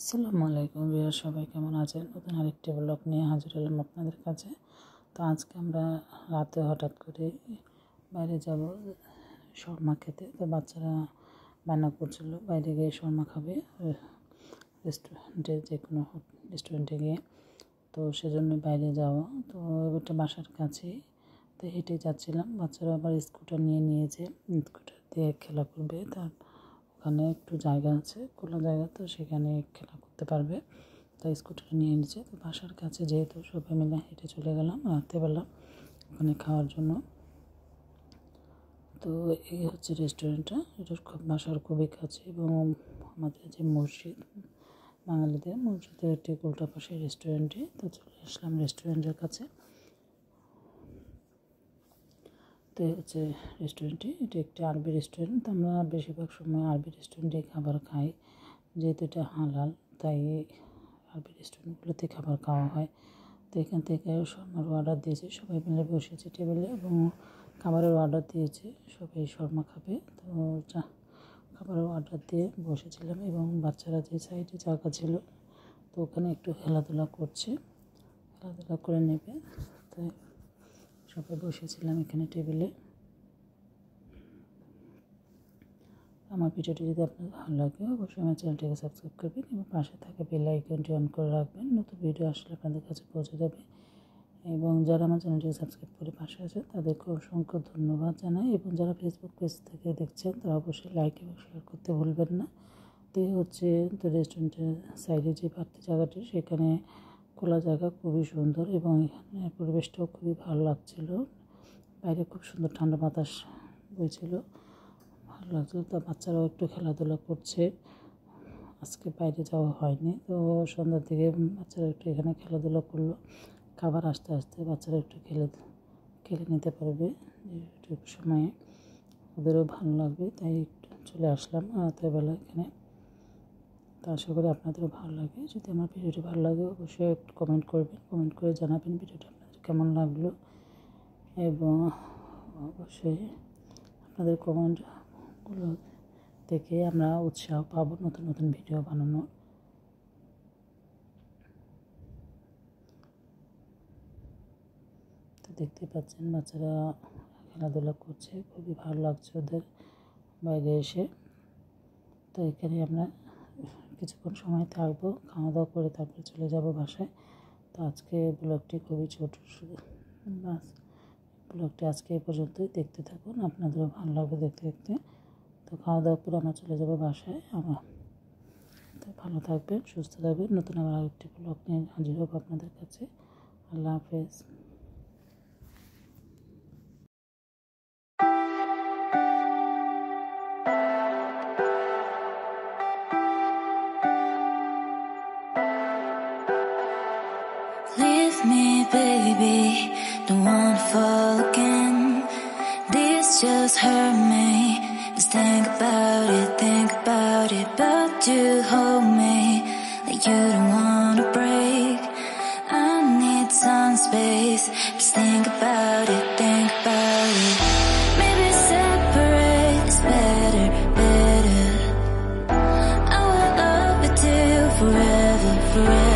আসসালামু আলাইকুম ভিউয়ার, সবাই কেমন আছেন? নতুন আরেকটি ব্লগ নিয়ে হাজির হলাম আপনাদের কাছে। তো আজকে আমরা রাতে হঠাৎ করে বাইরে যাব শর্মা খেতে। তো বাচ্চারা বায়না করছিল বাইরে গিয়ে শর্মা খাবে, রেস্টুরেন্টে, যে কোনো রেস্টুরেন্টে গিয়ে। তো সেজন্য বাইরে যাওয়া। তো এটা বাসার কাছেই, তো হেঁটে যাচ্ছিলাম। বাচ্চারা আবার স্কুটার নিয়ে নিয়েছে, স্কুটার দিয়ে খেলা করবে। তার ওখানে একটু জায়গা আছে, খোলা জায়গা, তো সেখানে খেলা করতে পারবে। তাই স্কুটার নিয়ে নিয়েছে। তো বাসার কাছে যেহেতু, সবাই মিলে হেঁটে চলে গেলাম রাত্রেবেলা ওখানে খাওয়ার জন্য। তো এই হচ্ছে রেস্টুরেন্টটা, এটা বাসার খুবই কাছে এবং আমাদের যে মসজিদ, বাঙালিদের মসজিদের ঠিক উল্টা পাশে রেস্টুরেন্টে। তো চলে আসলাম রেস্টুরেন্টের কাছে। তো হচ্ছে রেস্টুরেন্টটি, এটি একটি আরবি রেস্টুরেন্ট। আমরা বেশিরভাগ সময় আরবি রেস্টুরেন্টে খাবার খাই, যেহেতু এটা হালাল, তাই আরবি রেস্টুরেন্টগুলোতে খাবার খাওয়া হয়। তো এখান থেকে শর্মার অর্ডার দিয়েছে, সবাই মিলে বসেছে টেবিলে এবং খাবারের অর্ডার দিয়েছে, সবাই শর্মা খাবে। তো খাবারের অর্ডার দিয়ে বসেছিলাম এবং বাচ্চারা যে সাইডে জায়গা ছিল, তো ওখানে একটু খেলাধুলা করছে, খেলাধুলা করে নেবে। তাই সবাই বসেছিলাম এখানে টেবিলে। আমার ভিডিওটি যদি আপনার ভালো লাগে, অবশ্যই আমার চ্যানেলটিকে সাবস্ক্রাইব করবেন এবং পাশে থাকা বেল আইকনটি অন করে রাখবেন। নতুন ভিডিও আসলে আপনাদের কাছে পৌঁছে যাবে। এবং যারা আমার চ্যানেলটিকে সাবস্ক্রাইব করে পাশে আছে তাদেরকে অসংখ্য ধন্যবাদ জানাই। এবং যারা ফেসবুক পেজ থেকে দেখছেন তারা অবশ্যই লাইক এবং শেয়ার করতে ভুলবেন না। তো হচ্ছে, তো রেস্টুরেন্টের সাইডে যে পার্টি জায়গাটি, সেখানে খোলা জায়গা, খুবই সুন্দর এবং এখানে পরিবেশটাও খুবই ভালো লাগছিল। বাইরে খুব সুন্দর ঠান্ডা বাতাস বইছিল, ভালো লাগছিল। তো বাচ্চারাও একটু খেলাধুলা করছে, আজকে বাইরে যাওয়া হয়নি। তো সন্ধ্যার দিকে বাচ্চারা একটু এখানে খেলাধুলা করলো। খাবার আস্তে আস্তে বাচ্চারা একটু খেলে নিতে পারবে, একটু সময়ে ওদেরও ভালো লাগবে। তাই একটু চলে আসলাম রাতেরবেলা এখানে। তো আশা করি আপনাদেরও ভালো লাগে। যদি আমার ভিডিওটি ভালো লাগে, অবশ্যই একটু কমেন্ট করবেন, কমেন্ট করে জানাবেন ভিডিওটি আপনাদের কেমন লাগলো। এবং অবশ্যই আপনাদের কমেন্টগুলো থেকে আমরা উৎসাহ পাবো নতুন নতুন ভিডিও বানানোর। তো দেখতে পাচ্ছেন বাচ্চারা খেলাধুলা করছে, খুবই ভালো লাগছে ওদের বাইরে এসে। তো এখানে আমরা কিছুক্ষণ সময় থাকবো, খাওয়া দাওয়া করে তারপরে চলে যাব বাসায়। তো আজকে ব্লগটি খুবই ছোট, বাস ব্লগটি আজকে এই পর্যন্তই। দেখতে থাকুন, আপনাদেরও ভালো লাগবে দেখতে দেখতে। তো খাওয়া দাওয়া করে আমরা চলে যাব বাসায়। তো ভালো থাকবেন, সুস্থ থাকবেন। নতুন আবার আরেকটি ব্লগ নিয়ে হাজির হব আপনাদের কাছে। আল্লাহ হাফেজ। Leave me, baby, don't wanna fall again. This just hurt me. Just think about it, but you hold me like you don't wanna break. I need some space. Just think about it. Maybe separate is better. I will love you till forever.